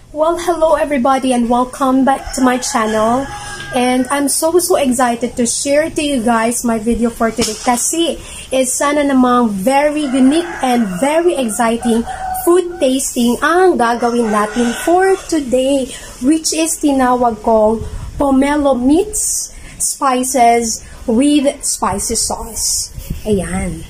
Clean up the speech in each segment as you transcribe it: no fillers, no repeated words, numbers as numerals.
Well, hello everybody and welcome back to my channel. And I'm so excited to share to you guys my video for today kasi is sana namang very unique and very exciting food tasting ang gagawin natin for today, which is tinawag kong pomelo meats spices with spicy sauce. Ayan.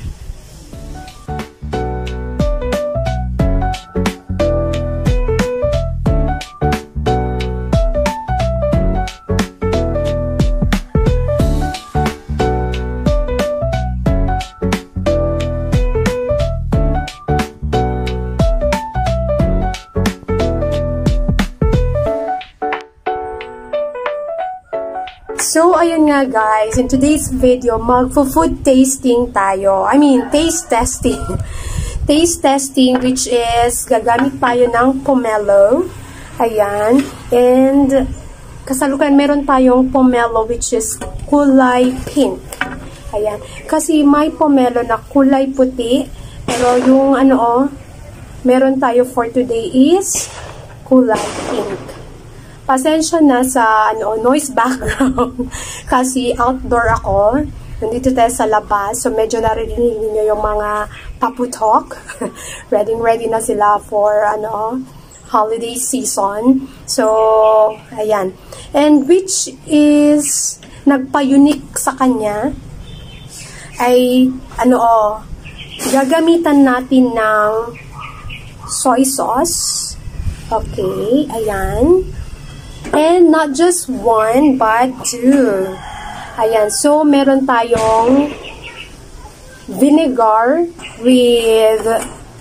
So, ayun nga guys, in today's video, mag-food tasting tayo. I mean, taste testing. Taste testing, which is, gagamit tayo ng pomelo. Ayan. And, kasalukuyan, meron tayong pomelo, which is kulay pink. Ayan. Kasi may pomelo na kulay puti. Pero yung, meron tayo for today is kulay pink. Pasensya na sa noise background kasi outdoor ako. Nandito tayo sa labas. So medyo naririnig niyo yung mga paputok. ready na sila for holiday season. So ayan. And which is nagpa-unique sa kanya ay gagamitan natin ng soy sauce. Okay, ayan. And not just one, but two. Ayan. So, meron tayong vinegar with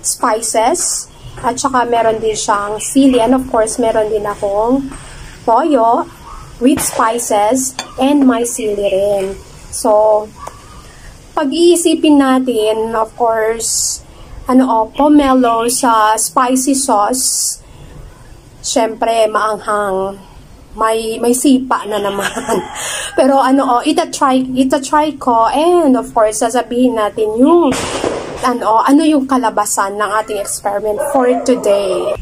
spices. At saka meron din siyang sili. And of course, meron din akong toyo with spices and may sili rin. So, pag-iisipin natin, of course, pomelo sa spicy sauce. Syempre, maanghang. May sipa na naman. Pero ita-try ko, and of course sasabihin natin yung ano yung kalabasan ng ating experiment for today.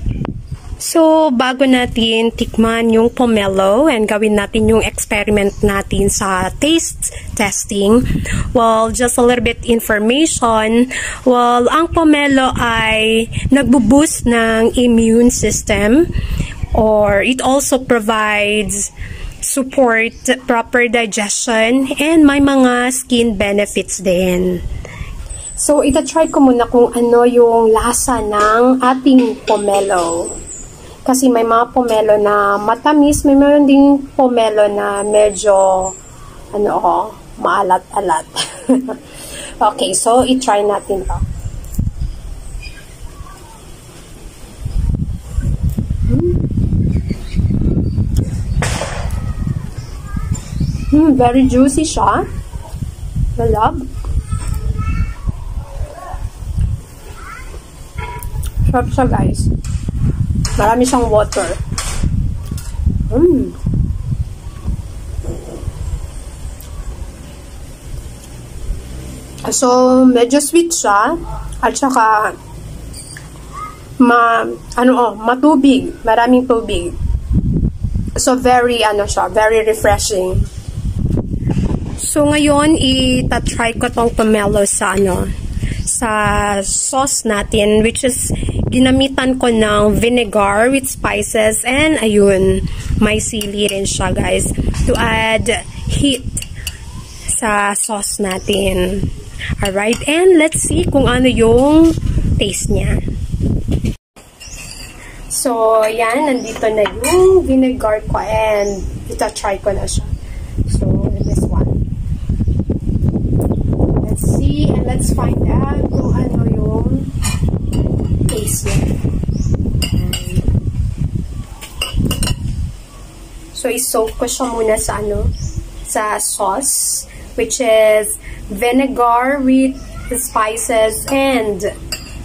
So, bago natin tikman yung pomelo and gawin natin yung experiment natin sa taste testing, well, just a little bit information. Well, ang pomelo ay nagbo-boost ng immune system, or it also provides support, proper digestion, and may mga skin benefits din. So, ita-try ko muna kung ano yung lasa ng ating pomelo. Kasi may mga pomelo na matamis, may meron ding pomelo na medyo, maalat-alat. Okay, so i-try natin to. Very juicy siya. Malab. Sarap siya, guys. Marami siyang water. So, medyo sweet siya. At saka, matubig. Maraming tubig. So, very, very refreshing. So, ngayon, ita-try ko tong pomelo sa, sa sauce natin, which is, ginamitan ko ng vinegar with spices, and ayun, may sili rin siya, guys, to add heat sa sauce natin. Alright, and let's see kung ano yung taste niya. So, yan, nandito na yung vinegar ko, and ita-try ko na siya. So, this one. Let's see, and let's find out kung ano yung taste niya. So, i-soak ko siya muna sa sa sauce, which is vinegar with spices, and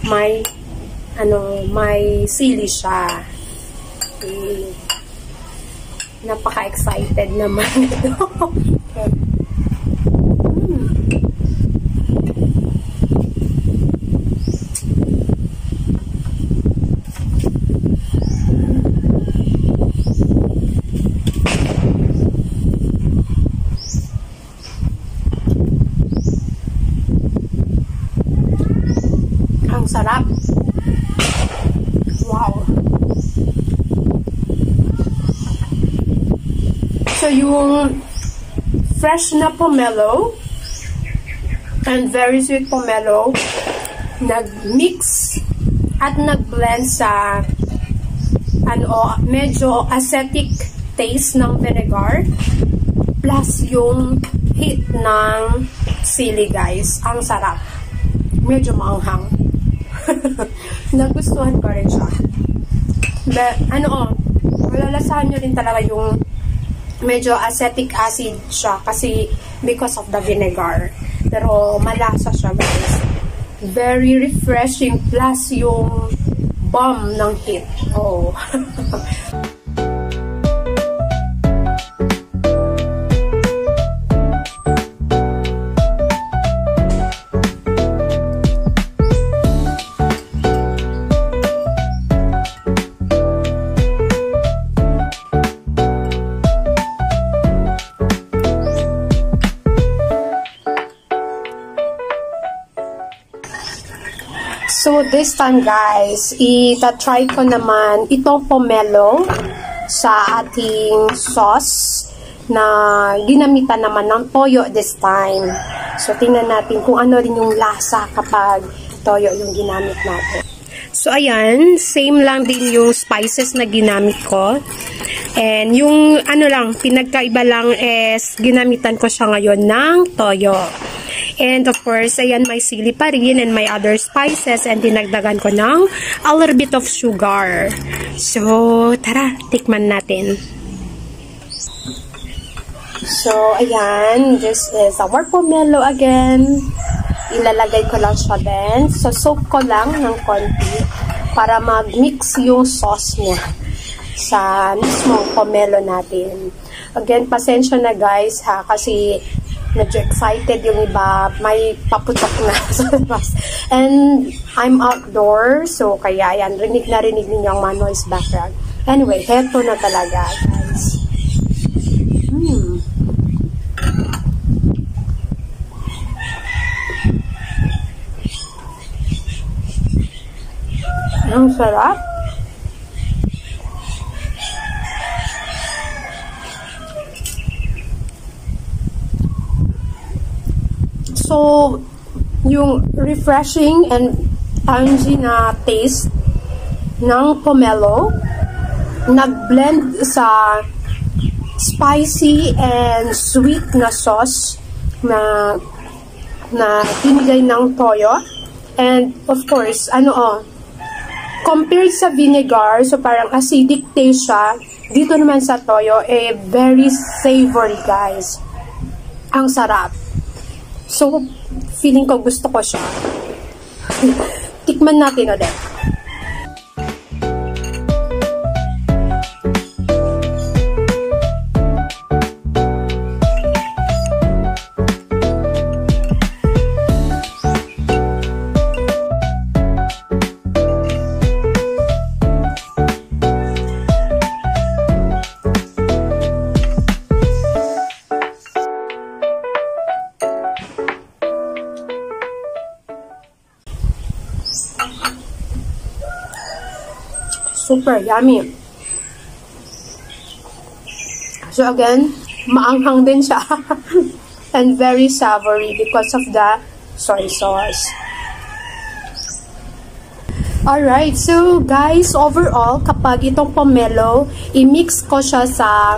may sili siya. Okay. Napaka-excited naman ito. Okay. So, yung fresh na pomelo and very sweet pomelo, nag-mix at nag-blend sa medyo acidic taste ng vinegar plus yung heat ng sili, guys. Ang sarap. Medyo maanghang. Nagustuhan ko rin siya. But, malalasahan nyo rin talaga yung medyo acetic acid siya kasi because of the vinegar. Pero malasa siya, guys. Very refreshing plus yung bomb ng heat. Oh. So, this time, guys, ita-try ko naman itong pomelo sa ating sauce na ginamitan naman ng toyo this time. So, tingnan natin kung ano rin yung lasa kapag toyo yung ginamit natin. So, ayan, same lang din yung spices na ginamit ko. And yung pinagkaiba lang is ginamitan ko siya ngayon ng toyo. And of course, ayan, may sili pa rin and may other spices and dinagdagan ko ng a little bit of sugar. So, tara, tikman natin. So, ayan, this is our pomelo again. Ilalagay ko lang siya din. So, soak ko lang ng konti para mag-mix yung sauce niya sa mismong pomelo natin. Again, pasensya na guys ha, kasi medyo excited yung iba, may paputok na sa labas. And I'm outdoors, so kaya yan, rinig ninyo ang mga noise background. Anyway, heto na talaga, guys. Ang sarap. So, yung refreshing and tangy na taste ng pomelo nag-blend sa spicy and sweet na sauce na binigay ng toyo. And of course, compared sa vinegar, so parang acidic taste siya. Dito naman sa toyo, very savory, guys. Ang sarap. So, feeling ko gusto ko siya. Tikman natin ulit. Super yummy. So again, maanghang din siya. And very savory because of the soy sauce. Alright, so guys, overall, kapag itong pomelo, i-mix ko siya sa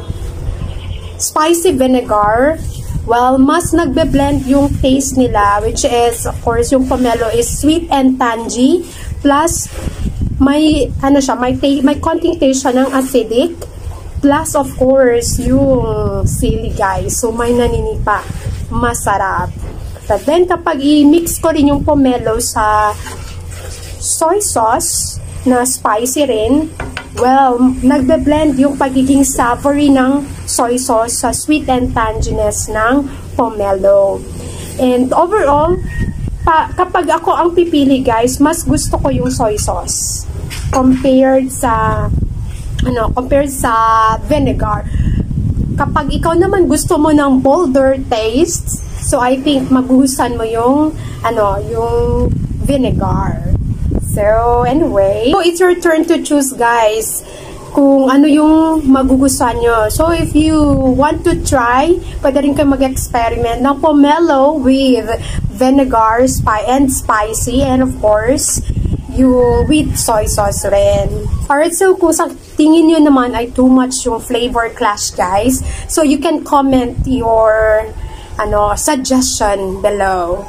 spicy vinegar, well, mas nagbe-blend yung taste nila, which is, of course, yung pomelo is sweet and tangy, plus may may konting taste siya ng acidic, plus of course yung sili, guys. So may naninipa, masarap. But then kapag i-mix ko rin yung pomelo sa soy sauce na spicy rin, well, nagbe-blend yung pagiging savory ng soy sauce sa sweet and tanginess ng pomelo. And overall, kapag ako ang pipili, guys, mas gusto ko yung soy sauce compared sa vinegar. Kapag ikaw naman gusto mo ng bolder taste, so I think maguhusan mo yung yung vinegar. So anyway, so it's your turn to choose, guys. kung ano yung magugustuhan nyo. So, if you want to try, pwede rin kayo mag-experiment ng pomelo with vinegar and spicy, and of course, with soy sauce rin. Alright, so kung sa tingin nyo naman ay too much yung flavor clash, guys, so you can comment your suggestion below.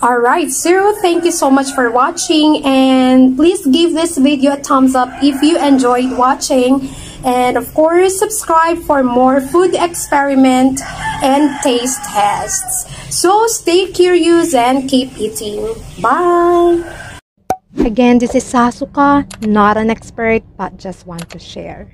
Alright, so thank you so much for watching, and please give this video a thumbs up if you enjoyed watching, and of course subscribe for more food experiment and taste tests. So stay curious and keep eating. Bye! Again, this is Sasuka, not an expert but just want to share.